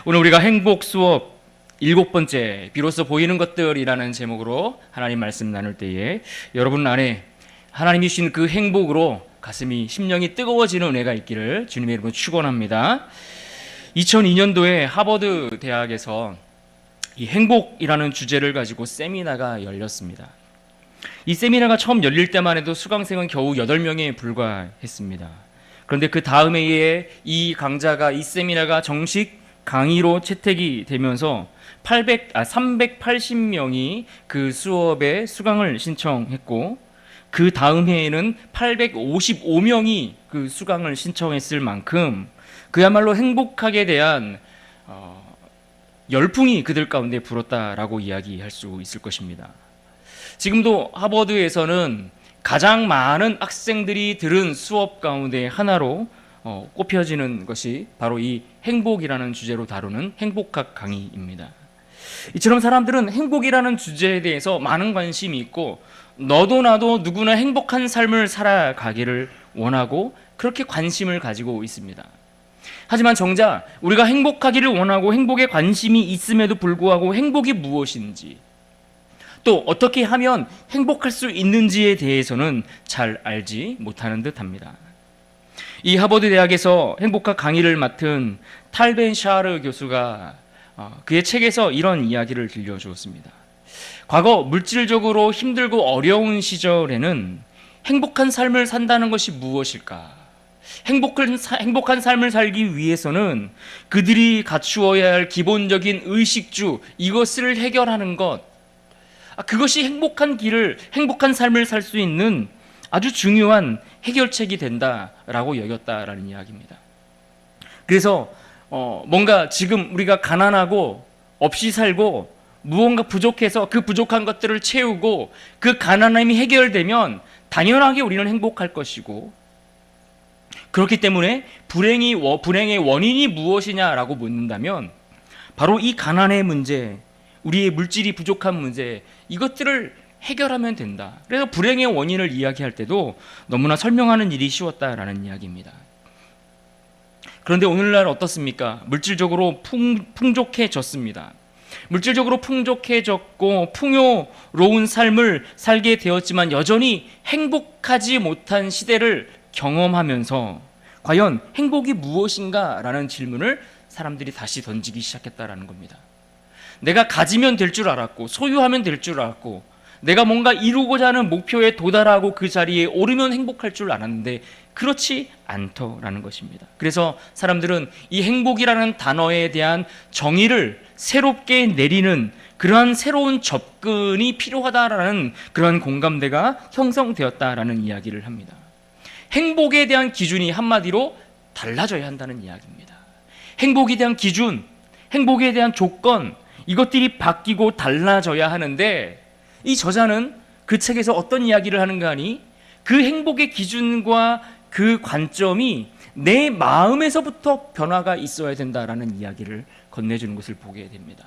오늘 우리가 행복 수업 7번째 비로소 보이는 것들이라는 제목으로 하나님 말씀 나눌 때에 여러분 안에 하나님이 주신 그 행복으로 가슴이 심령이 뜨거워지는 은혜가 있기를 주님의 이름으로 축원합니다. 2002년도에 하버드 대학에서 이 행복이라는 주제를 가지고 세미나가 열렸습니다. 이 세미나가 처음 열릴 때만 해도 수강생은 겨우 8명에 불과했습니다. 그런데 그 다음 해에 이 강좌가 이 세미나가 정식 강의로 채택이 되면서 380명이 그 수업에 수강을 신청했고, 그 다음 해에는 855명이 그 수강을 신청했을 만큼 그야말로 행복하게 대한 열풍이 그들 가운데 불었다라고 이야기할 수 있을 것입니다. 지금도 하버드에서는 가장 많은 학생들이 들은 수업 가운데 하나로 꼽혀지는 것이 바로 이 행복이라는 주제로 다루는 행복학 강의입니다. 이처럼 사람들은 행복이라는 주제에 대해서 많은 관심이 있고, 너도 나도 누구나 행복한 삶을 살아가기를 원하고 그렇게 관심을 가지고 있습니다. 하지만 정작 우리가 행복하기를 원하고 행복에 관심이 있음에도 불구하고 행복이 무엇인지, 또 어떻게 하면 행복할 수 있는지에 대해서는 잘 알지 못하는 듯합니다. 이 하버드 대학에서 행복학 강의를 맡은 탈 벤 샤르 교수가 그의 책에서 이런 이야기를 들려주었습니다. 과거 물질적으로 힘들고 어려운 시절에는 행복한 삶을 산다는 것이 무엇일까? 행복한 삶을 살기 위해서는 그들이 갖추어야 할 기본적인 의식주, 이것을 해결하는 것, 그것이 행복한 삶을 살 수 있는 아주 중요한 해결책이 된다라고 여겼다라는 이야기입니다. 그래서 뭔가 지금 우리가 가난하고 없이 살고 무언가 부족해서 그 부족한 것들을 채우고 그 가난함이 해결되면 당연하게 우리는 행복할 것이고, 그렇기 때문에 불행의 원인이 무엇이냐라고 묻는다면 바로 이 가난의 문제, 우리의 물질이 부족한 문제, 이것들을 해결하면 된다. 그래서 불행의 원인을 이야기할 때도 너무나 설명하는 일이 쉬웠다라는 이야기입니다. 그런데 오늘날 어떻습니까? 물질적으로 풍족해졌습니다. 물질적으로 풍족해졌고 풍요로운 삶을 살게 되었지만 여전히 행복하지 못한 시대를 경험하면서 과연 행복이 무엇인가? 라는 질문을 사람들이 다시 던지기 시작했다라는 겁니다. 내가 가지면 될 줄 알았고, 소유하면 될 줄 알았고, 내가 뭔가 이루고자 하는 목표에 도달하고 그 자리에 오르면 행복할 줄 알았는데 그렇지 않더라는 것입니다. 그래서 사람들은 이 행복이라는 단어에 대한 정의를 새롭게 내리는 그러한 새로운 접근이 필요하다라는 그러한 공감대가 형성되었다라는 이야기를 합니다. 행복에 대한 기준이 한마디로 달라져야 한다는 이야기입니다. 행복에 대한 기준, 행복에 대한 조건, 이것들이 바뀌고 달라져야 하는데, 이 저자는 그 책에서 어떤 이야기를 하는가 하니 그 행복의 기준과 그 관점이 내 마음에서부터 변화가 있어야 된다라는 이야기를 건네주는 것을 보게 됩니다.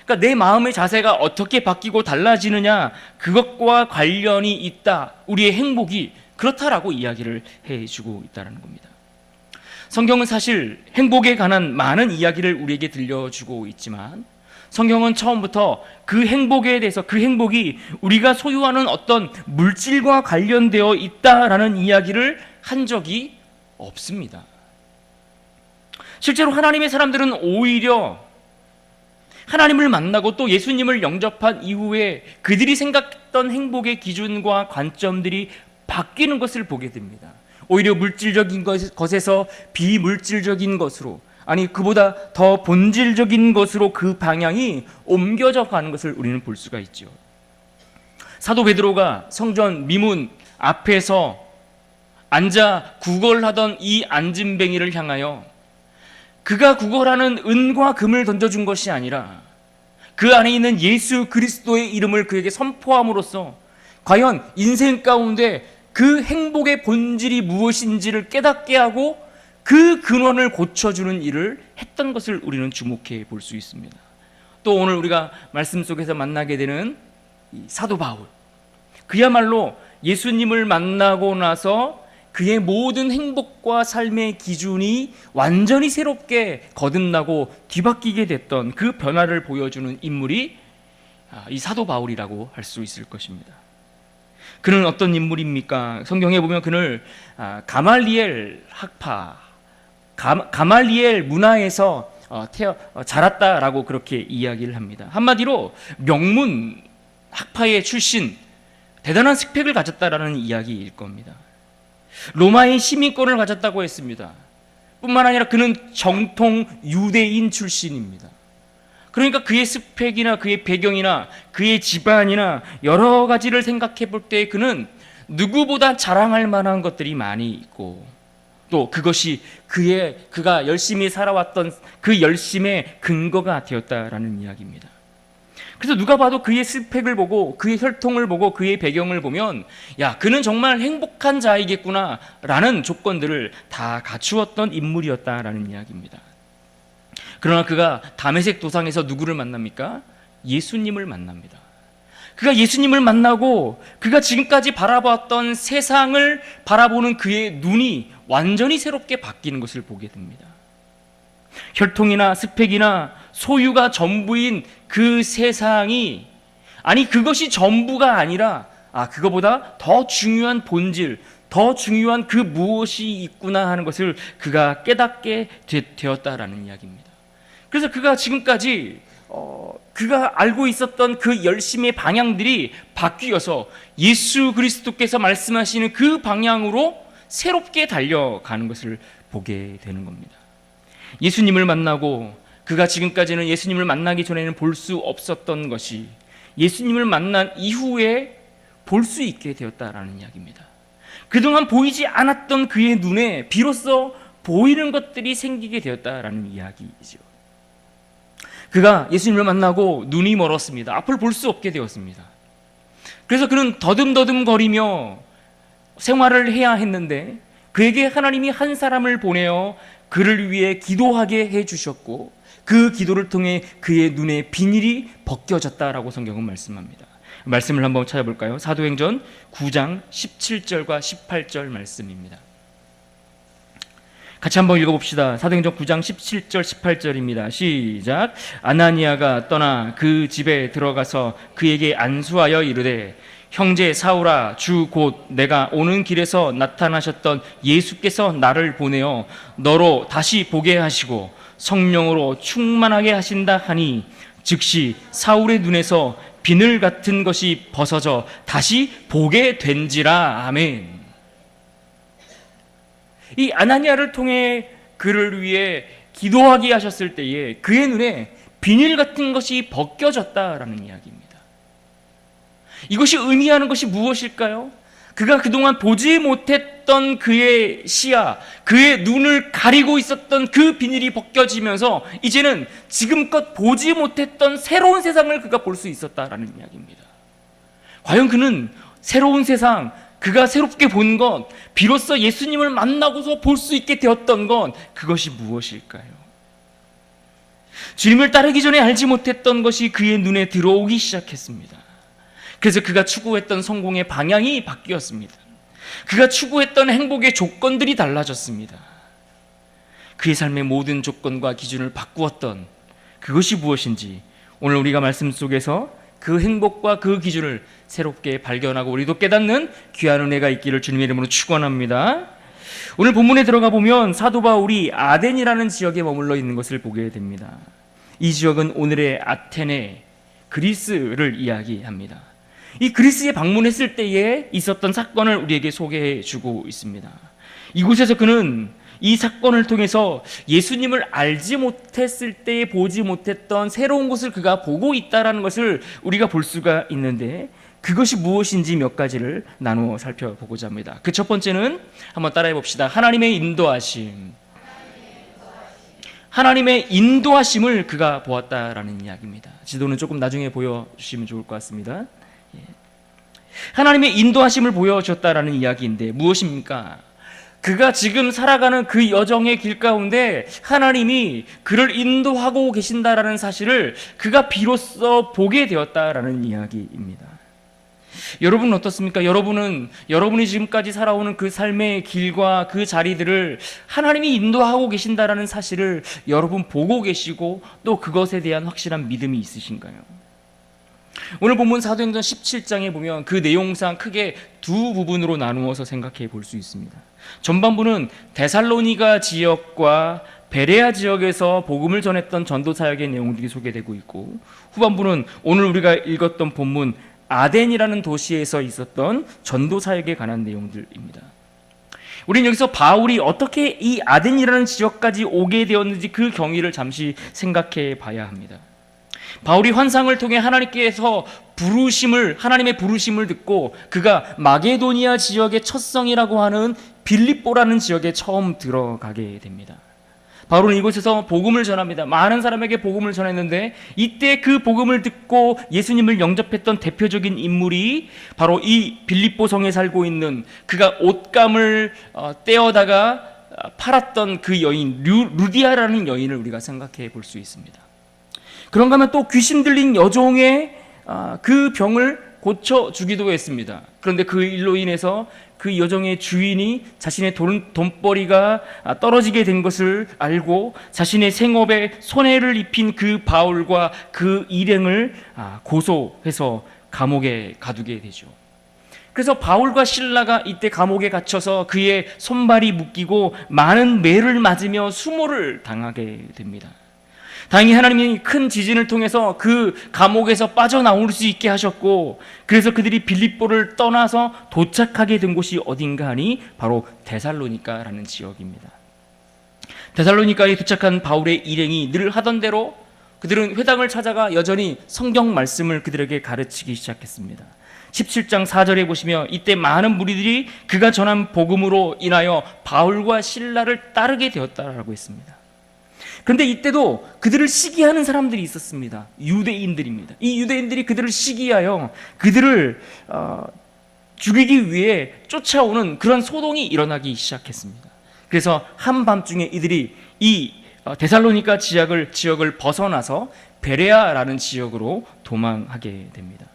그러니까 내 마음의 자세가 어떻게 바뀌고 달라지느냐, 그것과 관련이 있다, 우리의 행복이 그렇다라고 이야기를 해주고 있다는 겁니다. 성경은 사실 행복에 관한 많은 이야기를 우리에게 들려주고 있지만 성경은 처음부터 그 행복에 대해서, 그 행복이 우리가 소유하는 어떤 물질과 관련되어 있다라는 이야기를 한 적이 없습니다. 실제로 하나님의 사람들은 오히려 하나님을 만나고 또 예수님을 영접한 이후에 그들이 생각했던 행복의 기준과 관점들이 바뀌는 것을 보게 됩니다. 오히려 물질적인 것에서 비물질적인 것으로, 아니 그보다 더 본질적인 것으로 그 방향이 옮겨져 가는 것을 우리는 볼 수가 있죠. 사도 베드로가 성전 미문 앞에서 앉아 구걸하던 이 안진뱅이를 향하여 그가 구걸하는 은과 금을 던져준 것이 아니라 그 안에 있는 예수 그리스도의 이름을 그에게 선포함으로써 과연 인생 가운데 그 행복의 본질이 무엇인지를 깨닫게 하고 그 근원을 고쳐주는 일을 했던 것을 우리는 주목해 볼 수 있습니다. 또 오늘 우리가 말씀 속에서 만나게 되는 사도 바울, 그야말로 예수님을 만나고 나서 그의 모든 행복과 삶의 기준이 완전히 새롭게 거듭나고 뒤바뀌게 됐던 그 변화를 보여주는 인물이 이 사도 바울이라고 할 수 있을 것입니다. 그는 어떤 인물입니까? 성경에 보면 그를 가말리엘 학파, 가말리엘 문화에서 자랐다라고 그렇게 이야기를 합니다. 한마디로 명문 학파의 출신, 대단한 스펙을 가졌다라는 이야기일 겁니다. 로마의 시민권을 가졌다고 했습니다. 뿐만 아니라 그는 정통 유대인 출신입니다. 그러니까 그의 스펙이나 그의 배경이나 그의 집안이나 여러 가지를 생각해 볼 때 그는 누구보다 자랑할 만한 것들이 많이 있고, 또 그것이 그가 열심히 살아왔던 그 열심의 근거가 되었다라는 이야기입니다. 그래서 누가 봐도 그의 스펙을 보고 그의 혈통을 보고 그의 배경을 보면 그는 정말 행복한 자이겠구나 라는 조건들을 다 갖추었던 인물이었다라는 이야기입니다. 그러나 그가 다메섹 도상에서 누구를 만납니까? 예수님을 만납니다. 그가 예수님을 만나고 그가 지금까지 바라봤던 세상을 바라보는 그의 눈이 완전히 새롭게 바뀌는 것을 보게 됩니다. 혈통이나 스펙이나 소유가 전부인 그 세상이, 그것이 전부가 아니라 그거보다 더 중요한 본질, 더 중요한 그 무엇이 있구나 하는 것을 그가 깨닫게 되었다라는 이야기입니다. 그래서 그가 지금까지 그가 알고 있었던 그 열심의 방향들이 바뀌어서 예수 그리스도께서 말씀하시는 그 방향으로 새롭게 달려가는 것을 보게 되는 겁니다. 예수님을 만나고 그가 지금까지는 예수님을 만나기 전에는 볼 수 없었던 것이 예수님을 만난 이후에 볼 수 있게 되었다라는 이야기입니다. 그동안 보이지 않았던 그의 눈에 비로소 보이는 것들이 생기게 되었다라는 이야기이죠. 그가 예수님을 만나고 눈이 멀었습니다. 앞을 볼 수 없게 되었습니다. 그래서 그는 더듬더듬거리며 생활을 해야 했는데 그에게 하나님이 한 사람을 보내어 그를 위해 기도하게 해주셨고 그 기도를 통해 그의 눈의 비닐이 벗겨졌다라고 성경은 말씀합니다. 말씀을 한번 찾아볼까요? 사도행전 9장 17절과 18절 말씀입니다. 같이 한번 읽어봅시다. 사도행전 9장 17절 18절입니다. 시작. 아나니아가 떠나 그 집에 들어가서 그에게 안수하여 이르되 형제 사울아, 주 곧 내가 오는 길에서 나타나셨던 예수께서 나를 보내어 너로 다시 보게 하시고 성령으로 충만하게 하신다 하니 즉시 사울의 눈에서 비늘 같은 것이 벗어져 다시 보게 된지라. 아멘. 이 아나니아를 통해 그를 위해 기도하게 하셨을 때에 그의 눈에 비닐 같은 것이 벗겨졌다라는 이야기입니다. 이것이 의미하는 것이 무엇일까요? 그가 그동안 보지 못했던 그의 시야, 그의 눈을 가리고 있었던 그 비닐이 벗겨지면서 이제는 지금껏 보지 못했던 새로운 세상을 그가 볼 수 있었다라는 이야기입니다. 과연 그는 새로운 세상, 그가 새롭게 본 것, 비로소 예수님을 만나고서 볼 수 있게 되었던 것, 그것이 무엇일까요? 주님을 따르기 전에 알지 못했던 것이 그의 눈에 들어오기 시작했습니다. 그래서 그가 추구했던 성공의 방향이 바뀌었습니다. 그가 추구했던 행복의 조건들이 달라졌습니다. 그의 삶의 모든 조건과 기준을 바꾸었던 그것이 무엇인지 오늘 우리가 말씀 속에서 그 행복과 그 기준을 새롭게 발견하고 우리도 깨닫는 귀한 은혜가 있기를 주님의 이름으로 축원합니다. 오늘 본문에 들어가 보면 사도 바울이 아덴이라는 지역에 머물러 있는 것을 보게 됩니다. 이 지역은 오늘의 아테네, 그리스를 이야기합니다. 이 그리스에 방문했을 때에 있었던 사건을 우리에게 소개해 주고 있습니다. 이곳에서 그는 이 사건을 통해서 예수님을 알지 못했을 때 보지 못했던 새로운 것을 그가 보고 있다는 것을 우리가 볼 수가 있는데 그것이 무엇인지 몇 가지를 나누어 살펴보고자 합니다. 그 첫 번째는 한번 따라해 봅시다. 하나님의 인도하심. 하나님의 인도하심을 그가 보았다라는 이야기입니다. 지도는 조금 나중에 보여주시면 좋을 것 같습니다. 하나님의 인도하심을 보여주셨다라는 이야기인데 무엇입니까? 그가 지금 살아가는 그 여정의 길 가운데 하나님이 그를 인도하고 계신다라는 사실을 그가 비로소 보게 되었다라는 이야기입니다. 여러분은 어떻습니까? 여러분이 지금까지 살아오는 그 삶의 길과 그 자리들을 하나님이 인도하고 계신다라는 사실을 여러분 보고 계시고 또 그것에 대한 확실한 믿음이 있으신가요? 오늘 본문 사도행전 17장에 보면 그 내용상 크게 두 부분으로 나누어서 생각해 볼 수 있습니다. 전반부는 데살로니가 지역과 베레아 지역에서 복음을 전했던 전도 사역의 내용들이 소개되고 있고, 후반부는 오늘 우리가 읽었던 본문 아덴이라는 도시에서 있었던 전도 사역에 관한 내용들입니다. 우리는 여기서 바울이 어떻게 이 아덴이라는 지역까지 오게 되었는지 그 경위를 잠시 생각해 봐야 합니다. 바울이 환상을 통해 하나님께서 하나님의 부르심을 듣고 그가 마게도니아 지역의 첫 성이라고 하는 빌립보라는 지역에 처음 들어가게 됩니다. 바울은 이곳에서 복음을 전합니다. 많은 사람에게 복음을 전했는데 이때 그 복음을 듣고 예수님을 영접했던 대표적인 인물이 바로 이 빌립보 성에 살고 있는, 그가 옷감을 떼어다가 팔았던 그 여인 루디아라는 여인을 우리가 생각해 볼 수 있습니다. 그런가 하면 또 귀신 들린 여종의 그 병을 고쳐주기도 했습니다. 그런데 그 일로 인해서 그 여종의 주인이 자신의 돈벌이가 떨어지게 된 것을 알고 자신의 생업에 손해를 입힌 그 바울과 그 일행을 고소해서 감옥에 가두게 되죠. 그래서 바울과 실라가 이때 감옥에 갇혀서 그의 손발이 묶이고 많은 매를 맞으며 수모를 당하게 됩니다. 다행히 하나님이 큰 지진을 통해서 그 감옥에서 빠져나올 수 있게 하셨고, 그래서 그들이 빌립보를 떠나서 도착하게 된 곳이 어딘가 하니 바로 데살로니가라는 지역입니다. 데살로니가에 도착한 바울의 일행이 늘 하던 대로 그들은 회당을 찾아가 여전히 성경 말씀을 그들에게 가르치기 시작했습니다. 17장 4절에 보시면 이때 많은 무리들이 그가 전한 복음으로 인하여 바울과 실라를 따르게 되었다라고 했습니다. 그런데 이때도 그들을 시기하는 사람들이 있었습니다. 유대인들입니다. 이 유대인들이 그들을 시기하여 그들을 죽이기 위해 쫓아오는 그런 소동이 일어나기 시작했습니다. 그래서 한밤중에 이들이 이 데살로니가 지역을 벗어나서 베레아라는 지역으로 도망하게 됩니다.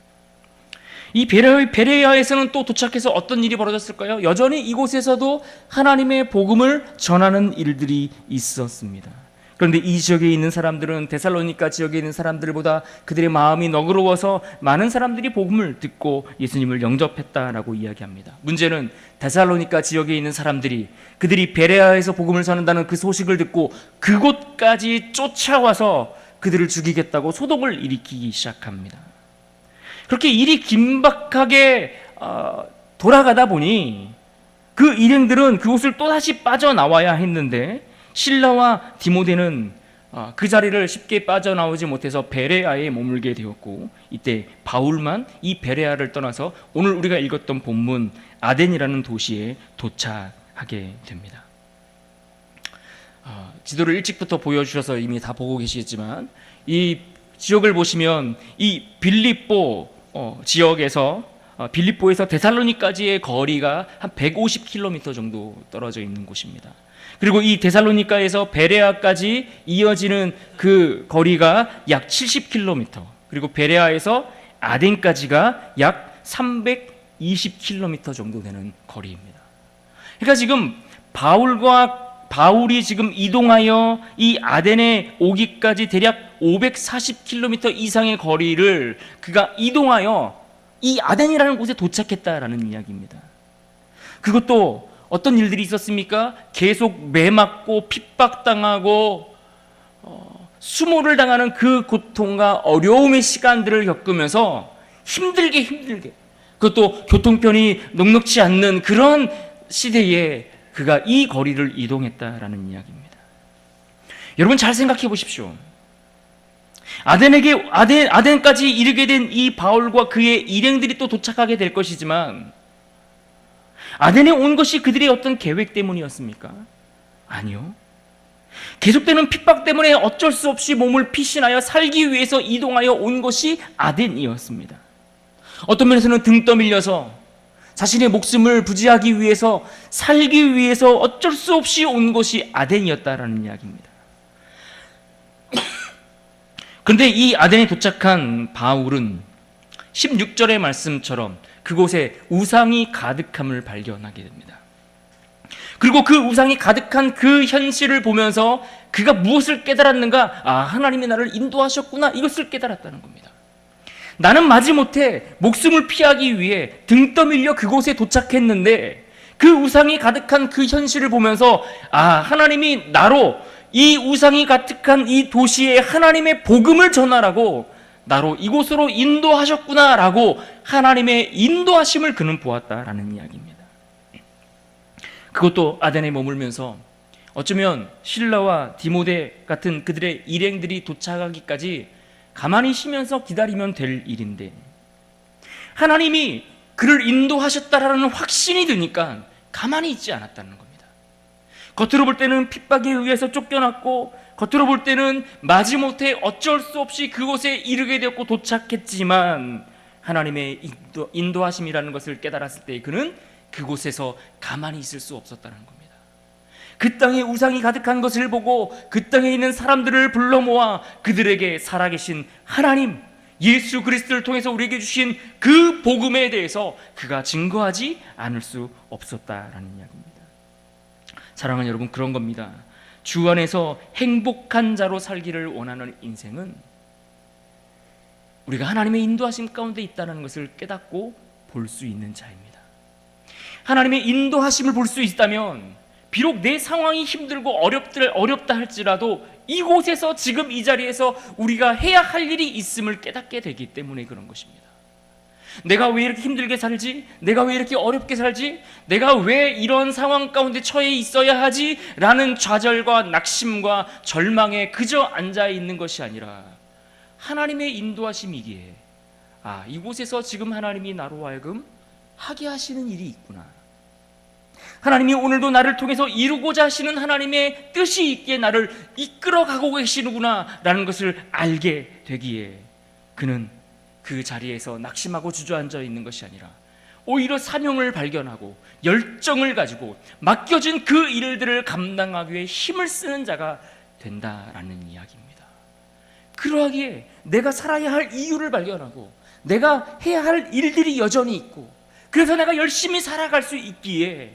이 베레아에서는 또 도착해서 어떤 일이 벌어졌을까요? 여전히 이곳에서도 하나님의 복음을 전하는 일들이 있었습니다. 그런데 이 지역에 있는 사람들은 데살로니가 지역에 있는 사람들보다 그들의 마음이 너그러워서 많은 사람들이 복음을 듣고 예수님을 영접했다라고 이야기합니다. 문제는 데살로니가 지역에 있는 사람들이 그들이 베레아에서 복음을 전한다는 그 소식을 듣고 그곳까지 쫓아와서 그들을 죽이겠다고 소동을 일으키기 시작합니다. 그렇게 일이 긴박하게 돌아가다 보니 그 일행들은 그곳을 또다시 빠져나와야 했는데 실라와 디모데는 그 자리를 쉽게 빠져나오지 못해서 베레아에 머물게 되었고, 이때 바울만 이 베레아를 떠나서 오늘 우리가 읽었던 본문 아덴이라는 도시에 도착하게 됩니다. 지도를 일찍부터 보여주셔서 이미 다 보고 계시겠지만 이 지역을 보시면 이 빌립보 지역에서 빌립보에서 데살로니까지의 거리가 한 150km 정도 떨어져 있는 곳입니다. 그리고 이 데살로니가에서 베레아까지 이어지는 그 거리가 약 70km, 그리고 베레아에서 아덴까지가 약 320km 정도 되는 거리입니다. 그러니까 지금 바울이 지금 이동하여 이 아덴에 오기까지 대략 540km 이상의 거리를 그가 이동하여 이 아덴이라는 곳에 도착했다라는 이야기입니다. 그것도 어떤 일들이 있었습니까? 계속 매맞고 핍박당하고 수모를 당하는 그 고통과 어려움의 시간들을 겪으면서 힘들게 그것도 교통편이 넉넉지 않는 그런 시대에 그가 이 거리를 이동했다라는 이야기입니다. 여러분 잘 생각해 보십시오. 아덴까지 이르게 된 이 바울과 그의 일행들이 또 도착하게 될 것이지만 아덴에 온 것이 그들의 어떤 계획 때문이었습니까? 아니요. 계속되는 핍박 때문에 어쩔 수 없이 몸을 피신하여 살기 위해서 이동하여 온 것이 아덴이었습니다. 어떤 면에서는 등 떠밀려서 자신의 목숨을 부지하기 위해서 살기 위해서 어쩔 수 없이 온 것이 아덴이었다라는 이야기입니다. 그런데 이 아덴에 도착한 바울은 16절의 말씀처럼 그곳에 우상이 가득함을 발견하게 됩니다. 그리고 그 우상이 가득한 그 현실을 보면서 그가 무엇을 깨달았는가? 하나님이 나를 인도하셨구나, 이것을 깨달았다는 겁니다. 나는 마지못해 목숨을 피하기 위해 등 떠밀려 그곳에 도착했는데 그 우상이 가득한 그 현실을 보면서 하나님이 나로 이 우상이 가득한 이 도시에 하나님의 복음을 전하라고 나로 이곳으로 인도하셨구나라고 하나님의 인도하심을 그는 보았다라는 이야기입니다. 그것도 아덴에 머물면서 어쩌면 실라와 디모데 같은 그들의 일행들이 도착하기까지 가만히 쉬면서 기다리면 될 일인데 하나님이 그를 인도하셨다라는 확신이 드니까 가만히 있지 않았다는 겁니다. 겉으로 볼 때는 핍박에 의해서 쫓겨났고 겉으로 볼 때는 마지못해 어쩔 수 없이 그곳에 이르게 되었고 도착했지만 하나님의 인도하심이라는 것을 깨달았을 때 그는 그곳에서 가만히 있을 수 없었다는 겁니다. 그 땅에 우상이 가득한 것을 보고 그 땅에 있는 사람들을 불러 모아 그들에게 살아계신 하나님 예수 그리스도를 통해서 우리에게 주신 그 복음에 대해서 그가 증거하지 않을 수 없었다라는 이야기입니다. 사랑하는 여러분, 그런 겁니다. 주 안에서 행복한 자로 살기를 원하는 인생은 우리가 하나님의 인도하심 가운데 있다는 것을 깨닫고 볼 수 있는 자입니다. 하나님의 인도하심을 볼 수 있다면 비록 내 상황이 힘들고 어렵다 할지라도 이곳에서 지금 이 자리에서 우리가 해야 할 일이 있음을 깨닫게 되기 때문에 그런 것입니다. 내가 왜 이렇게 힘들게 살지? 내가 왜 이렇게 어렵게 살지? 내가 왜 이런 상황 가운데 처해 있어야 하지? 라는 좌절과 낙심과 절망에 그저 앉아 있는 것이 아니라 하나님의 인도하심이기에 이곳에서 지금 하나님이 나로 하여금 하게 하시는 일이 있구나. 하나님이 오늘도 나를 통해서 이루고자 하시는 하나님의 뜻이 있기에 나를 이끌어가고 계시는구나 라는 것을 알게 되기에 그는 그 자리에서 낙심하고 주저앉아 있는 것이 아니라 오히려 사명을 발견하고 열정을 가지고 맡겨진 그 일들을 감당하기 위해 힘을 쓰는 자가 된다라는 이야기입니다. 그러하기에 내가 살아야 할 이유를 발견하고 내가 해야 할 일들이 여전히 있고 그래서 내가 열심히 살아갈 수 있기에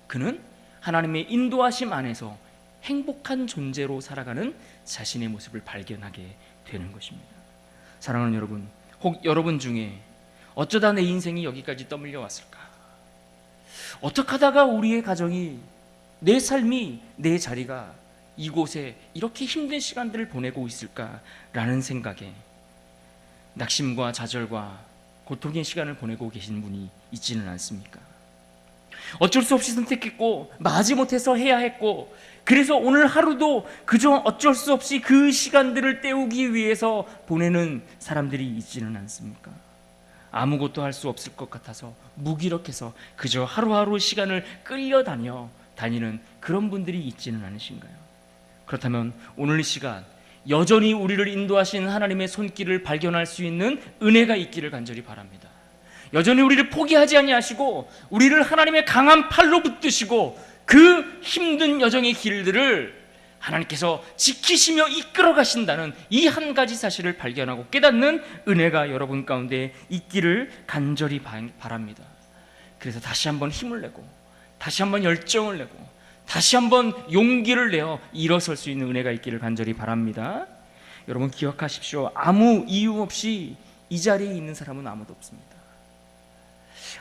그는 하나님의 인도하심 안에서 행복한 존재로 살아가는 자신의 모습을 발견하게 되는 것입니다. 사랑하는 여러분, 혹 여러분 중에 어쩌다 내 인생이 여기까지 떠밀려 왔을까? 어떻게 하다가 우리의 가정이, 내 삶이, 내 자리가 이곳에 이렇게 힘든 시간들을 보내고 있을까라는 생각에 낙심과 좌절과 고통의 시간을 보내고 계신 분이 있지는 않습니까? 어쩔 수 없이 선택했고 마지못해서 해야 했고 그래서 오늘 하루도 그저 어쩔 수 없이 그 시간들을 때우기 위해서 보내는 사람들이 있지는 않습니까? 아무것도 할 수 없을 것 같아서 무기력해서 그저 하루하루 시간을 다니는 그런 분들이 있지는 않으신가요? 그렇다면 오늘 이 시간 여전히 우리를 인도하신 하나님의 손길을 발견할 수 있는 은혜가 있기를 간절히 바랍니다. 여전히 우리를 포기하지 아니하시고 우리를 하나님의 강한 팔로 붙드시고 그 힘든 여정의 길들을 하나님께서 지키시며 이끌어 가신다는 이 한 가지 사실을 발견하고 깨닫는 은혜가 여러분 가운데 있기를 간절히 바랍니다. 그래서 다시 한번 힘을 내고 다시 한번 열정을 내고 다시 한번 용기를 내어 일어설 수 있는 은혜가 있기를 간절히 바랍니다. 여러분 기억하십시오. 아무 이유 없이 이 자리에 있는 사람은 아무도 없습니다.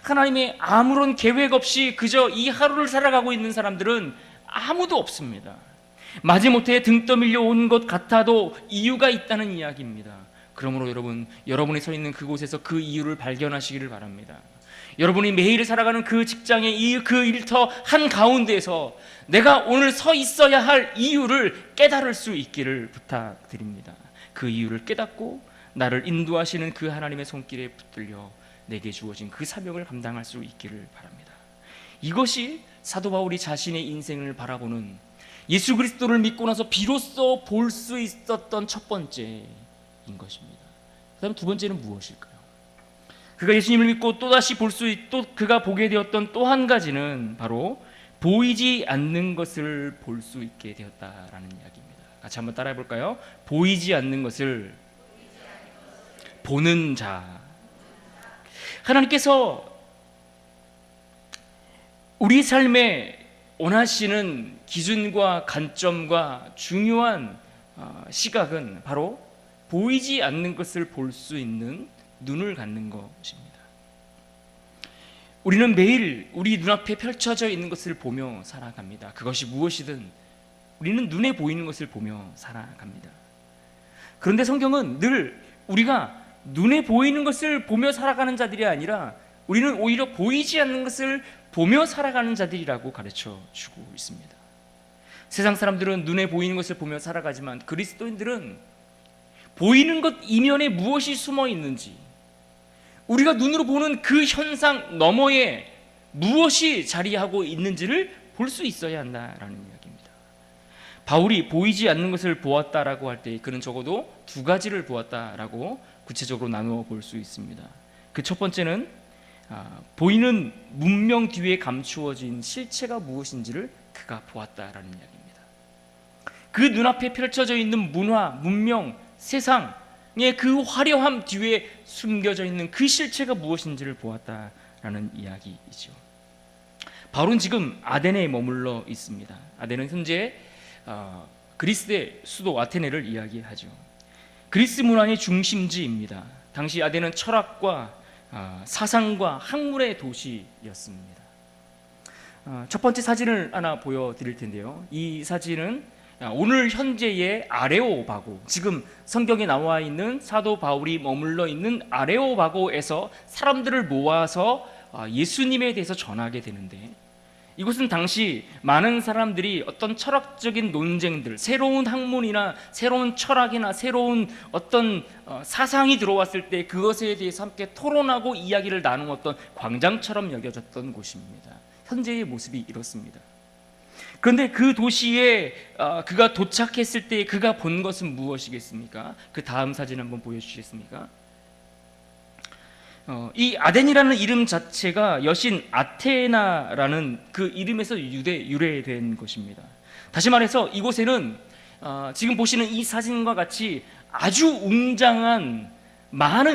하나님의 아무런 계획 없이 그저 이 하루를 살아가고 있는 사람들은 아무도 없습니다. 마지못해 등 떠밀려 온 것 같아도 이유가 있다는 이야기입니다. 그러므로 여러분이 서 있는 그곳에서 그 이유를 발견하시기를 바랍니다. 여러분이 매일 살아가는 그 직장의 그 일터 한가운데에서 내가 오늘 서 있어야 할 이유를 깨달을 수 있기를 부탁드립니다. 그 이유를 깨닫고 나를 인도하시는 그 하나님의 손길에 붙들려 내게 주어진 그 사명을 감당할 수 있기를 바랍니다. 이것이 사도 바울이 자신의 인생을 바라보는 예수 그리스도를 믿고 나서 비로소 볼 수 있었던 첫 번째인 것입니다. 그 다음 두 번째는 무엇일까요? 그가 예수님을 믿고 또다시 그가 보게 되었던 또 한 가지는 바로 보이지 않는 것을 볼 수 있게 되었다라는 이야기입니다. 같이 한번 따라해 볼까요? 보이지 않는 것을 보는 자. 하나님께서 우리 삶에 원하시는 기준과 관점과 중요한 시각은 바로 보이지 않는 것을 볼 수 있는 눈을 갖는 것입니다. 우리는 매일 우리 눈앞에 펼쳐져 있는 것을 보며 살아갑니다. 그것이 무엇이든 우리는 눈에 보이는 것을 보며 살아갑니다. 그런데 성경은 늘 우리가 눈에 보이는 것을 보며 살아가는 자들이 아니라 우리는 오히려 보이지 않는 것을 보며 살아가는 자들이라고 가르쳐 주고 있습니다. 세상 사람들은 눈에 보이는 것을 보며 살아가지만 그리스도인들은 보이는 것 이면에 무엇이 숨어 있는지, 우리가 눈으로 보는 그 현상 너머에 무엇이 자리하고 있는지를 볼 수 있어야 한다라는 이야기입니다. 바울이 보이지 않는 것을 보았다라고 할 때 그는 적어도 두 가지를 보았다라고 구체적으로 나누어 볼 수 있습니다. 그 첫 번째는 보이는 문명 뒤에 감추어진 실체가 무엇인지를 그가 보았다라는 이야기입니다. 그 눈앞에 펼쳐져 있는 문화, 문명, 세상의 그 화려함 뒤에 숨겨져 있는 그 실체가 무엇인지를 보았다라는 이야기이죠. 바울은 지금 아테네에 머물러 있습니다. 아테네는 현재 그리스의 수도 아테네를 이야기하죠. 그리스 문화의 중심지입니다. 당시 아테네는 철학과 사상과 학문의 도시였습니다. 첫 번째 사진을 하나 보여드릴 텐데요. 이 사진은 오늘 현재의 아레오바고, 지금 성경에 나와 있는 사도 바울이 머물러 있는 아레오바고에서 사람들을 모아서 예수님에 대해서 전하게 되는데, 이곳은 당시 많은 사람들이 어떤 철학적인 논쟁들, 새로운 학문이나 새로운 철학이나 새로운 어떤 사상이 들어왔을 때 그것에 대해서 함께 토론하고 이야기를 나누었던 광장처럼 여겨졌던 곳입니다. 현재의 모습이 이렇습니다. 그런데 그 도시에 그가 도착했을 때 그가 본 것은 무엇이겠습니까? 그 다음 사진 한번 보여주시겠습니까? 이 아덴이라는 이름 자체가 여신 아테나라는 그 이름에서 유래된 것입니다. 다시 말해서 이곳에는 지금 보시는 이 사진과 같이 아주 웅장한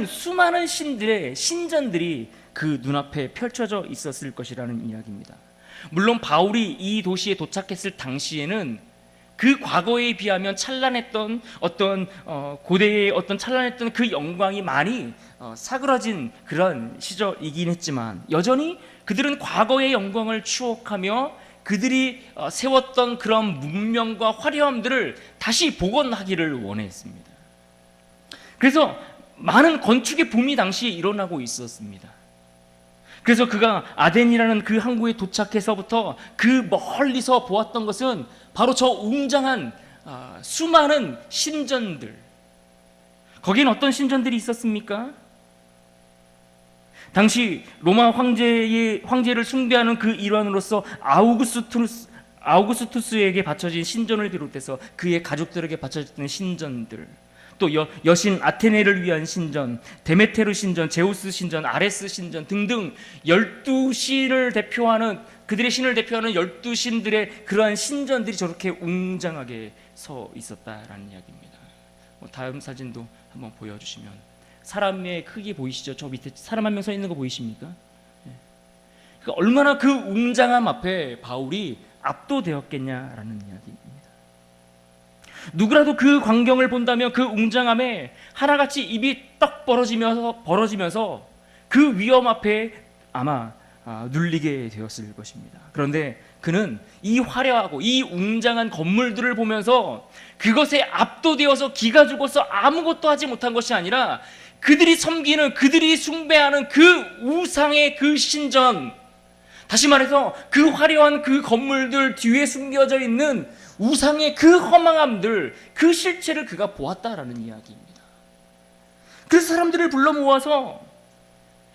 수많은 신들의 신전들이 그 눈앞에 펼쳐져 있었을 것이라는 이야기입니다. 물론 바울이 이 도시에 도착했을 당시에는 그 과거에 비하면 찬란했던 어떤 고대의 어떤 찬란했던 그 영광이 많이 사그러진 그런 시절이긴 했지만, 여전히 그들은 과거의 영광을 추억하며 그들이 세웠던 그런 문명과 화려함들을 다시 복원하기를 원했습니다. 그래서 많은 건축의 붐이 당시에 일어나고 있었습니다. 그래서 그가 아덴이라는 그 항구에 도착해서부터 그 멀리서 보았던 것은 바로 저 웅장한 수많은 신전들. 거기는 어떤 신전들이 있었습니까? 당시 로마 황제를 숭배하는 그 일환으로서 아우구스투스에게 바쳐진 신전을 비롯해서 그의 가족들에게 바쳐졌던 신전들, 또 여신 아테네를 위한 신전, 데메테르 신전, 제우스 신전, 아레스 신전 등등 12신을 대표하는, 그들의 신을 대표하는 12신들의 그러한 신전들이 저렇게 웅장하게 서 있었다라는 이야기입니다. 다음 사진도 한번 보여주시면, 사람의 크기 보이시죠? 저 밑에 사람 한 명 서 있는 거 보이십니까? 그러니까 얼마나 그 웅장함 앞에 바울이 압도되었겠냐라는 이야기입니다. 누구라도 그 광경을 본다면 그 웅장함에 하나같이 입이 떡 벌어지면서 그 위험 앞에 아마 눌리게 되었을 것입니다. 그런데 그는 이 화려하고 이 웅장한 건물들을 보면서 그것에 압도되어서 기가 죽어서 아무것도 하지 못한 것이 아니라 그들이 섬기는, 그들이 숭배하는 그 우상의 그 신전, 다시 말해서 그 화려한 그 건물들 뒤에 숨겨져 있는 우상의 그 허망함들, 그 실체를 그가 보았다라는 이야기입니다. 그래서 사람들을 불러 모아서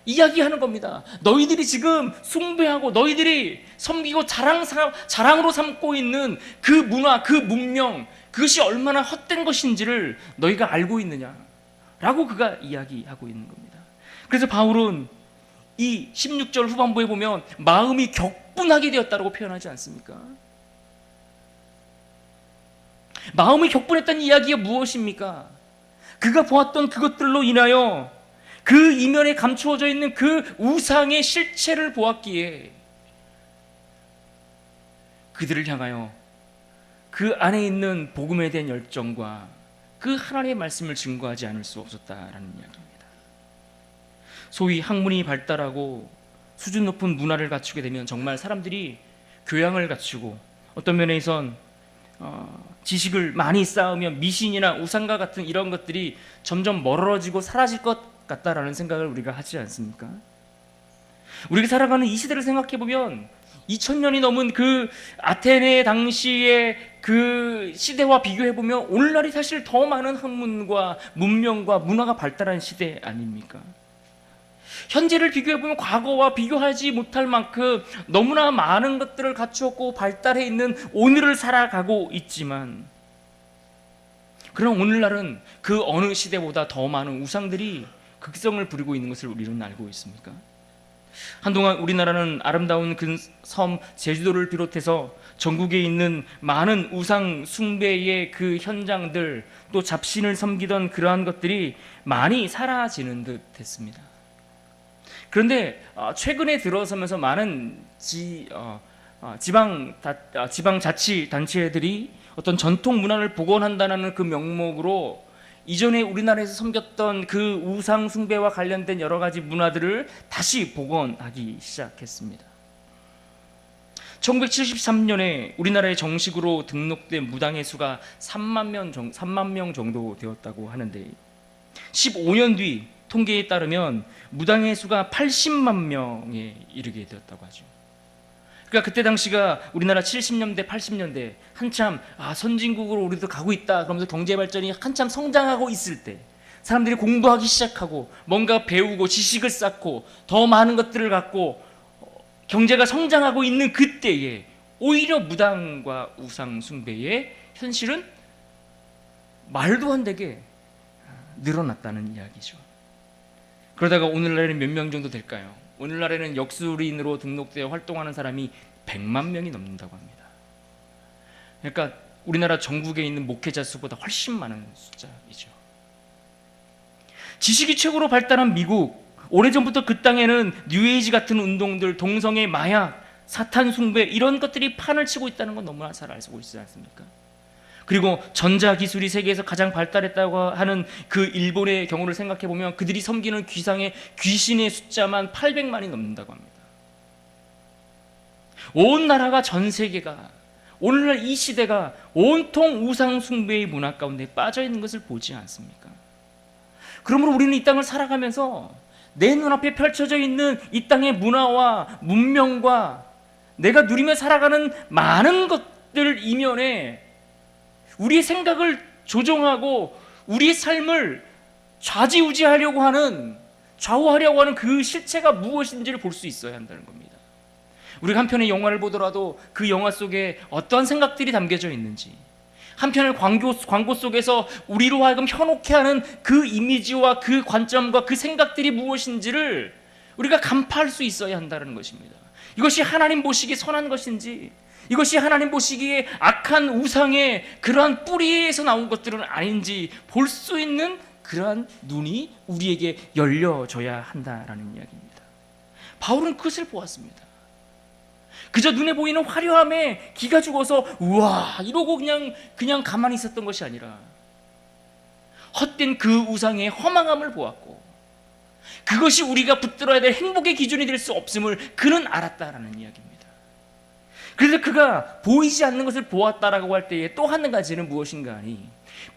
이야기하는 겁니다. 너희들이 지금 숭배하고 너희들이 섬기고 자랑으로 삼고 있는 그 문화, 그 문명, 그것이 얼마나 헛된 것인지를 너희가 알고 있느냐 라고 그가 이야기하고 있는 겁니다. 그래서 바울은 이 16절 후반부에 보면 마음이 격분하게 되었다고 표현하지 않습니까? 마음이 격분했다는 이야기가 무엇입니까? 그가 보았던 그것들로 인하여 그 이면에 감추어져 있는 그 우상의 실체를 보았기에 그들을 향하여 그 안에 있는 복음에 대한 열정과 그 하나님의 말씀을 증거하지 않을 수 없었다라는 이야기입니다. 소위 학문이 발달하고 수준 높은 문화를 갖추게 되면 정말 사람들이 교양을 갖추고 어떤 면에선 지식을 많이 쌓으면 미신이나 우상과 같은 이런 것들이 점점 멀어지고 사라질 것 같다라는 생각을 우리가 하지 않습니까? 우리가 살아가는 이 시대를 생각해 보면 2000년이 넘은 그 아테네 당시의 그 시대와 비교해 보면 오늘날이 사실 더 많은 학문과 문명과 문화가 발달한 시대 아닙니까? 현재를 비교해 보면 과거와 비교하지 못할 만큼 너무나 많은 것들을 갖추었고 발달해 있는 오늘을 살아가고 있지만, 그러나 오늘날은 그 어느 시대보다 더 많은 우상들이 극성을 부리고 있는 것을 우리는 알고 있습니까? 한동안 우리나라는 아름다운 그 섬 제주도를 비롯해서 전국에 있는 많은 우상 숭배의 그 현장들, 또 잡신을 섬기던 그러한 것들이 많이 사라지는 듯 했습니다. 그런데 최근에 들어서면서 많은 지방자치단체들이 어떤 전통 문화를 복원한다는 그 명목으로 이전에 우리나라에서 섬겼던 그 우상 숭배와 관련된 여러 가지 문화들을 다시 복원하기 시작했습니다. 1973년에 우리나라에 정식으로 등록된 무당의 수가 3만 명 정도 되었다고 하는데, 15년 뒤 통계에 따르면 무당의 수가 80만 명에 이르게 되었다고 하죠. 그러니까 그때 당시가 우리나라 70년대 80년대 한참 선진국으로 우리도 가고 있다 그러면서 경제 발전이 한참 성장하고 있을 때, 사람들이 공부하기 시작하고 뭔가 배우고 지식을 쌓고 더 많은 것들을 갖고 경제가 성장하고 있는 그때에 오히려 무당과 우상 숭배의 현실은 말도 안 되게 늘어났다는 이야기죠. 그러다가 오늘날에는 몇 명 정도 될까요? 오늘날에는 역술인으로 등록되어 활동하는 사람이 100만 명이 넘는다고 합니다. 그러니까 우리나라 전국에 있는 목회자 수보다 훨씬 많은 숫자이죠. 지식이 최고로 발달한 미국, 오래전부터 그 땅에는 뉴에이지 같은 운동들, 동성애, 마약, 사탄 숭배 이런 것들이 판을 치고 있다는 건 너무나 잘 알고 있지 않습니까? 그리고 전자기술이 세계에서 가장 발달했다고 하는 그 일본의 경우를 생각해 보면 그들이 섬기는 귀신의 숫자만 800만이 넘는다고 합니다. 온 나라가, 전 세계가, 오늘날 이 시대가 온통 우상 숭배의 문화 가운데 빠져 있는 것을 보지 않습니까? 그러므로 우리는 이 땅을 살아가면서 내 눈앞에 펼쳐져 있는 이 땅의 문화와 문명과 내가 누리며 살아가는 많은 것들 이면에 우리의 생각을 조종하고 우리의 삶을 좌지우지하려고 하는, 좌우하려고 하는 그 실체가 무엇인지를 볼 수 있어야 한다는 겁니다. 우리가 한 편의 영화를 보더라도 그 영화 속에 어떠한 생각들이 담겨져 있는지, 한 편의 광고 속에서 우리로 하여금 현혹해 하는 그 이미지와 그 관점과 그 생각들이 무엇인지를 우리가 간파할 수 있어야 한다는 것입니다. 이것이 하나님 보시기에 선한 것인지, 이것이 하나님 보시기에 악한 우상의 그러한 뿌리에서 나온 것들은 아닌지 볼 수 있는 그러한 눈이 우리에게 열려져야 한다라는 이야기입니다. 바울은 그것을 보았습니다. 그저 눈에 보이는 화려함에 기가 죽어서 우와 이러고 그냥 가만히 있었던 것이 아니라 헛된 그 우상의 허망함을 보았고, 그것이 우리가 붙들어야 될 행복의 기준이 될 수 없음을 그는 알았다라는 이야기입니다. 그래서 그가 보이지 않는 것을 보았다라고 할 때에 또 한 가지는 무엇인가 하니,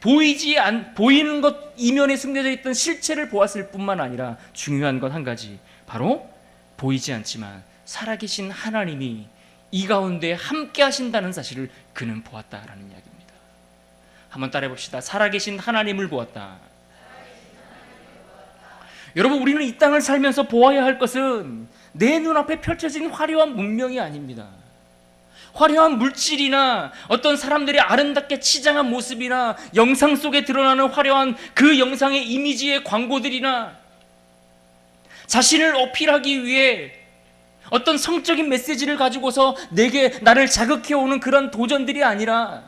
보이는 것 이면에 숨겨져 있던 실체를 보았을 뿐만 아니라 중요한 것 한 가지, 바로 보이지 않지만 살아계신 하나님이 이 가운데 함께 하신다는 사실을 그는 보았다라는 이야기입니다. 한번 따라해 봅시다. 살아계신 하나님을 보았다. 여러분, 우리는 이 땅을 살면서 보아야 할 것은 내 눈앞에 펼쳐진 화려한 문명이 아닙니다. 화려한 물질이나 어떤 사람들의 아름답게 치장한 모습이나 영상 속에 드러나는 화려한 그 영상의 이미지의 광고들이나 자신을 어필하기 위해 어떤 성적인 메시지를 가지고서 나를 자극해오는 그런 도전들이 아니라,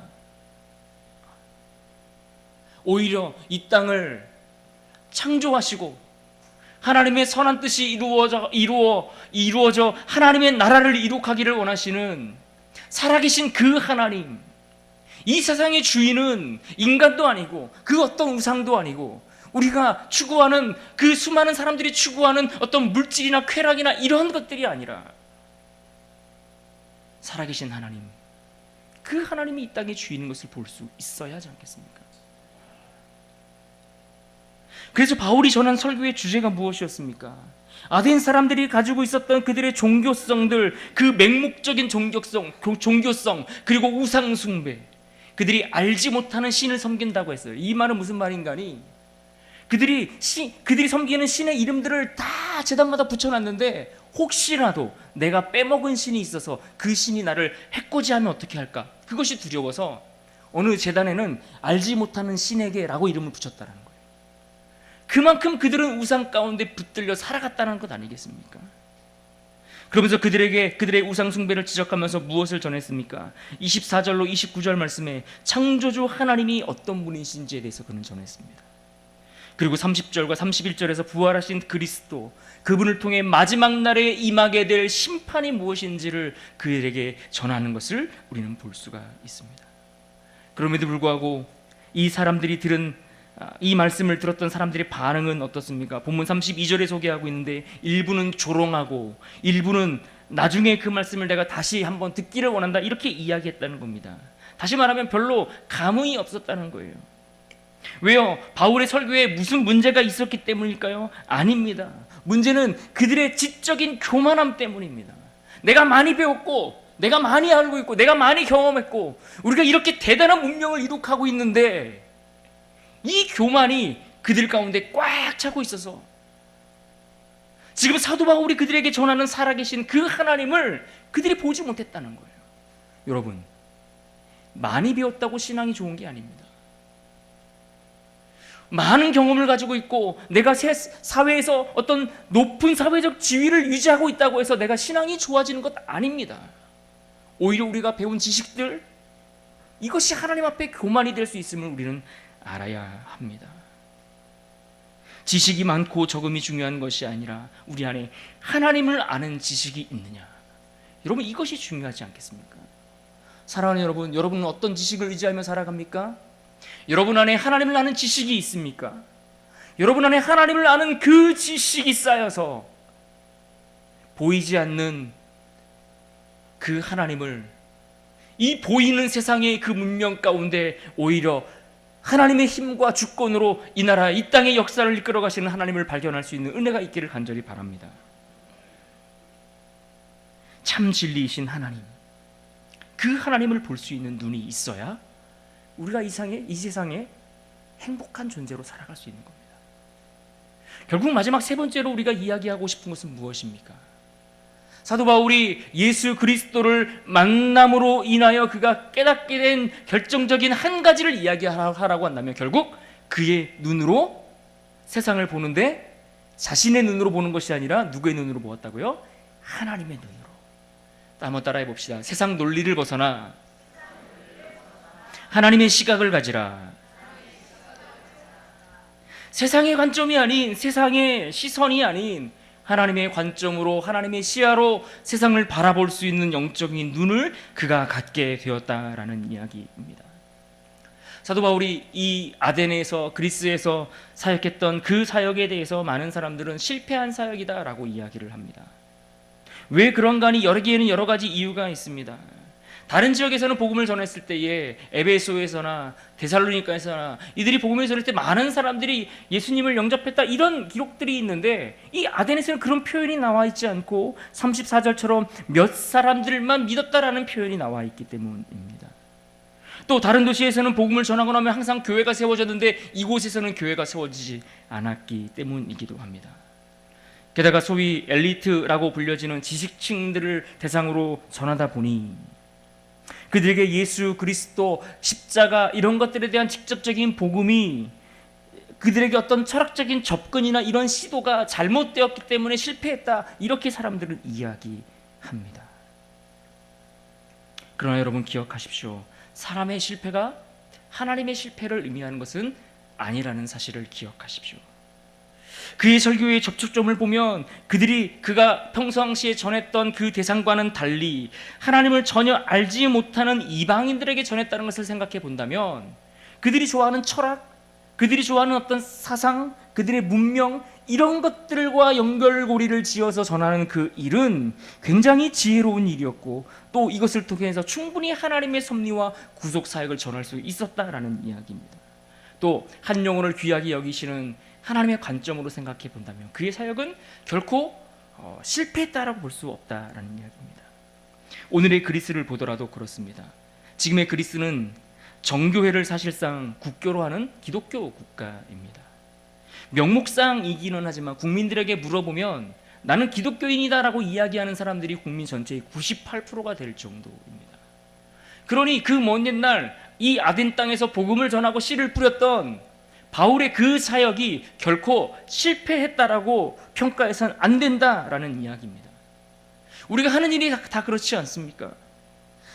오히려 이 땅을 창조하시고 하나님의 선한 뜻이 이루어져 하나님의 나라를 이룩하기를 원하시는 살아계신 그 하나님, 이 세상의 주인은 인간도 아니고 그 어떤 우상도 아니고 우리가 추구하는 그 수많은 사람들이 추구하는 어떤 물질이나 쾌락이나 이런 것들이 아니라 살아계신 하나님, 그 하나님이 이 땅의 주인인 것을 볼 수 있어야 하지 않겠습니까? 그래서 바울이 전한 설교의 주제가 무엇이었습니까? 아덴 사람들이 가지고 있었던 그들의 종교성들, 그 맹목적인 종교성, 그리고 우상 숭배, 그들이 알지 못하는 신을 섬긴다고 했어요. 이 말은 무슨 말인가니? 그들이 섬기는 신의 이름들을 다 제단마다 붙여놨는데 혹시라도 내가 빼먹은 신이 있어서 그 신이 나를 해코지하면 어떻게 할까? 그것이 두려워서 어느 제단에는 알지 못하는 신에게라고 이름을 붙였다는 거예요. 그만큼 그들은 우상 가운데 붙들려 살아갔다는 것 아니겠습니까? 그러면서 그들의 우상 숭배를 지적하면서 무엇을 전했습니까? 24절로 29절 말씀에 창조주 하나님이 어떤 분이신지에 대해서 그는 전했습니다. 그리고 30절과 31절에서 부활하신 그리스도, 그분을 통해 마지막 날에 임하게 될 심판이 무엇인지를 그들에게 전하는 것을 우리는 볼 수가 있습니다. 그럼에도 불구하고 이 말씀을 들었던 사람들의 반응은 어떻습니까? 본문 32절에 소개하고 있는데 일부는 조롱하고 일부는 나중에 그 말씀을 내가 다시 한번 듣기를 원한다, 이렇게 이야기했다는 겁니다. 다시 말하면 별로 감흥이 없었다는 거예요. 왜요? 바울의 설교에 무슨 문제가 있었기 때문일까요? 아닙니다. 문제는 그들의 지적인 교만함 때문입니다. 내가 많이 배웠고, 내가 많이 알고 있고, 내가 많이 경험했고, 우리가 이렇게 대단한 문명을 이룩하고 있는데 이 교만이 그들 가운데 꽉 차고 있어서 지금 사도 바울이 그들에게 전하는 살아계신 그 하나님을 그들이 보지 못했다는 거예요. 여러분, 많이 배웠다고 신앙이 좋은 게 아닙니다. 많은 경험을 가지고 있고 내가 사회에서 어떤 높은 사회적 지위를 유지하고 있다고 해서 내가 신앙이 좋아지는 것 아닙니다. 오히려 우리가 배운 지식들, 이것이 하나님 앞에 교만이 될 수 있음을 우리는 알아야 합니다. 지식이 많고 적음이 중요한 것이 아니라 우리 안에 하나님을 아는 지식이 있느냐, 여러분, 이것이 중요하지 않겠습니까? 사랑하는 여러분, 여러분은 어떤 지식을 의지하며 살아갑니까? 여러분 안에 하나님을 아는 지식이 있습니까? 여러분 안에 하나님을 아는 그 지식이 쌓여서 보이지 않는 그 하나님을 이 보이는 세상의 그 문명 가운데 오히려 하나님의 힘과 주권으로 이 나라, 이 땅의 역사를 이끌어 가시는 하나님을 발견할 수 있는 은혜가 있기를 간절히 바랍니다. 참 진리이신 하나님, 그 하나님을 볼 수 있는 눈이 있어야 우리가 이 세상에 행복한 존재로 살아갈 수 있는 겁니다. 결국 마지막 세 번째로 우리가 이야기하고 싶은 것은 무엇입니까? 사도 바울이 예수 그리스도를 만남으로 인하여 그가 깨닫게 된 결정적인 한 가지를 이야기하라고 한다면 결국 그의 눈으로 세상을 보는데 자신의 눈으로 보는 것이 아니라 누구의 눈으로 보았다고요? 하나님의 눈으로. 한번 따라해 봅시다. 세상 논리를 벗어나 하나님의 시각을 가지라. 세상의 관점이 아닌, 세상의 시선이 아닌 하나님의 관점으로, 하나님의 시야로 세상을 바라볼 수 있는 영적인 눈을 그가 갖게 되었다라는 이야기입니다. 사도 바울이 이 아덴에서, 그리스에서 사역했던 그 사역에 대해서 많은 사람들은 실패한 사역이다라고 이야기를 합니다. 왜 그런가 하니 여기에는 여러 가지 이유가 있습니다. 다른 지역에서는 복음을 전했을 때에 에베소에서나 데살로니가에서나 이들이 복음을 전할 때 많은 사람들이 예수님을 영접했다, 이런 기록들이 있는데 이 아덴에서는 그런 표현이 나와 있지 않고 34절처럼 몇 사람들만 믿었다라는 표현이 나와 있기 때문입니다. 또 다른 도시에서는 복음을 전하고 나면 항상 교회가 세워졌는데 이곳에서는 교회가 세워지지 않았기 때문이기도 합니다. 게다가 소위 엘리트라고 불려지는 지식층들을 대상으로 전하다 보니 그들에게 예수 그리스도, 십자가 이런 것들에 대한 직접적인 복음이 그들에게 어떤 철학적인 접근이나 이런 시도가 잘못되었기 때문에 실패했다, 이렇게 사람들은 이야기합니다. 그러나 여러분 기억하십시오. 사람의 실패가 하나님의 실패를 의미하는 것은 아니라는 사실을 기억하십시오. 그의 설교의 접촉점을 보면 그가 평상시에 전했던 그 대상과는 달리 하나님을 전혀 알지 못하는 이방인들에게 전했다는 것을 생각해 본다면 그들이 좋아하는 철학, 그들이 좋아하는 어떤 사상, 그들의 문명 이런 것들과 연결고리를 지어서 전하는 그 일은 굉장히 지혜로운 일이었고 또 이것을 통해서 충분히 하나님의 섭리와 구속 사역을 전할 수 있었다라는 이야기입니다. 또 한 영혼을 귀하게 여기시는 하나님의 관점으로 생각해 본다면 그의 사역은 결코 실패했다라고 볼 수 없다라는 이야기입니다. 오늘의 그리스를 보더라도 그렇습니다. 지금의 그리스는 정교회를 사실상 국교로 하는 기독교 국가입니다. 명목상이기는 하지만 국민들에게 물어보면 나는 기독교인이다라고 이야기하는 사람들이 국민 전체의 98%가 될 정도입니다. 그러니 그 먼 옛날 이 아덴 땅에서 복음을 전하고 씨를 뿌렸던 바울의 그 사역이 결코 실패했다라고 평가해서는 안 된다라는 이야기입니다. 우리가 하는 일이 다 그렇지 않습니까?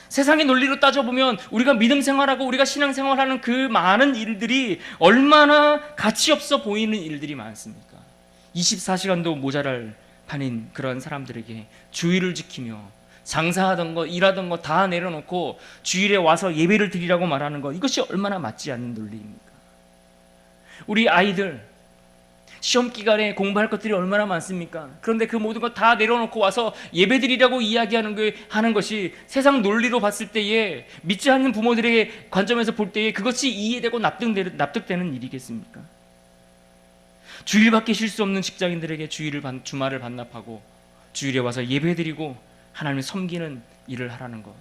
세상의 논리로 따져보면 우리가 믿음 생활하고 우리가 신앙 생활하는 그 많은 일들이 얼마나 가치 없어 보이는 일들이 많습니까? 24시간도 모자랄 판인 그런 사람들에게 주의를 지키며 장사하던 거, 일하던 거 다 내려놓고 주일에 와서 예배를 드리라고 말하는 것, 이것이 얼마나 맞지 않는 논리입니까? 우리 아이들 시험 기간에 공부할 것들이 얼마나 많습니까? 그런데 그 모든 것 다 내려놓고 와서 예배드리라고 하는 것이 세상 논리로 봤을 때에 믿지 않는 부모들의 관점에서 볼 때에 그것이 이해되고 납득되는 일이겠습니까? 주일밖에 쉴 수 없는 직장인들에게 주말을 반납하고 주일에 와서 예배드리고 하나님을 섬기는 일을 하라는 것,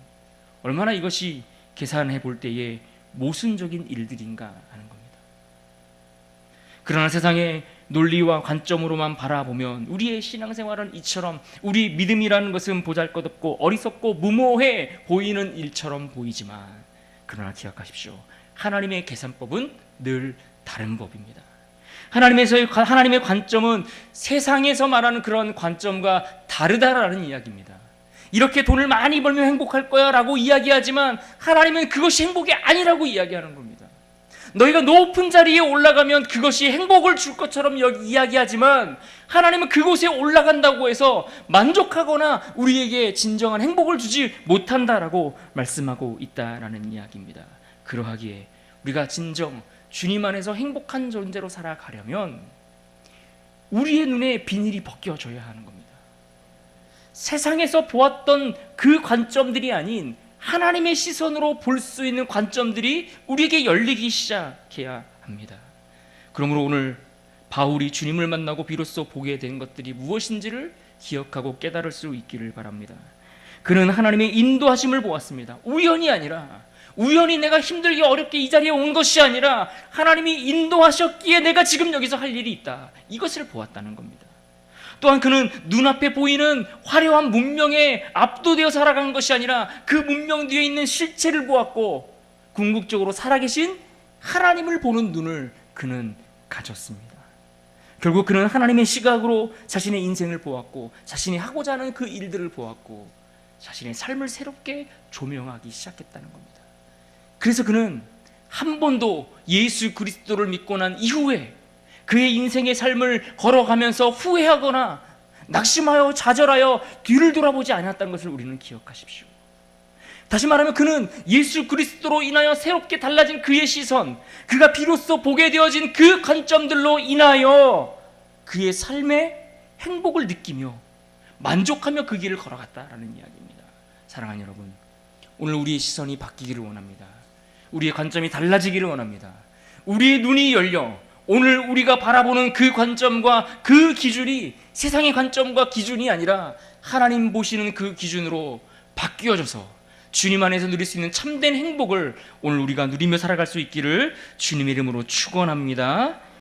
얼마나 이것이 계산해 볼 때에 모순적인 일들인가 하는 겁니다. 그러나 세상의 논리와 관점으로만 바라보면 우리의 신앙생활은 이처럼 우리 믿음이라는 것은 보잘것없고 어리석고 무모해 보이는 일처럼 보이지만 그러나 기억하십시오. 하나님의 계산법은 늘 다른 법입니다. 하나님의 관점은 세상에서 말하는 그런 관점과 다르다라는 이야기입니다. 이렇게 돈을 많이 벌면 행복할 거야 라고 이야기하지만 하나님은 그것이 행복이 아니라고 이야기하는 겁니다. 너희가 높은 자리에 올라가면 그것이 행복을 줄 것처럼 이야기하지만 하나님은 그곳에 올라간다고 해서 만족하거나 우리에게 진정한 행복을 주지 못한다라고 말씀하고 있다라는 이야기입니다. 그러하기에 우리가 진정 주님 안에서 행복한 존재로 살아가려면 우리의 눈에 비닐이 벗겨져야 하는 겁니다. 세상에서 보았던 그 관점들이 아닌 하나님의 시선으로 볼 수 있는 관점들이 우리에게 열리기 시작해야 합니다. 그러므로 오늘 바울이 주님을 만나고 비로소 보게 된 것들이 무엇인지를 기억하고 깨달을 수 있기를 바랍니다. 그는 하나님의 인도하심을 보았습니다. 우연이 아니라, 우연히 내가 힘들게 어렵게 이 자리에 온 것이 아니라 하나님이 인도하셨기에 내가 지금 여기서 할 일이 있다, 이것을 보았다는 겁니다. 또한 그는 눈앞에 보이는 화려한 문명에 압도되어 살아간 것이 아니라 그 문명 뒤에 있는 실체를 보았고 궁극적으로 살아계신 하나님을 보는 눈을 그는 가졌습니다. 결국 그는 하나님의 시각으로 자신의 인생을 보았고 자신이 하고자 하는 그 일들을 보았고 자신의 삶을 새롭게 조명하기 시작했다는 겁니다. 그래서 그는 한 번도 예수 그리스도를 믿고 난 이후에 그의 인생의 삶을 걸어가면서 후회하거나 낙심하여 좌절하여 뒤를 돌아보지 않았다는 것을 우리는 기억하십시오. 다시 말하면 그는 예수 그리스도로 인하여 새롭게 달라진 그의 시선, 그가 비로소 보게 되어진 그 관점들로 인하여 그의 삶의 행복을 느끼며 만족하며 그 길을 걸어갔다라는 이야기입니다. 사랑하는 여러분, 오늘 우리의 시선이 바뀌기를 원합니다. 우리의 관점이 달라지기를 원합니다. 우리의 눈이 열려 오늘 우리가 바라보는 그 관점과 그 기준이 세상의 관점과 기준이 아니라 하나님 보시는 그 기준으로 바뀌어져서 주님 안에서 누릴 수 있는 참된 행복을 오늘 우리가 누리며 살아갈 수 있기를 주님의 이름으로 축원합니다.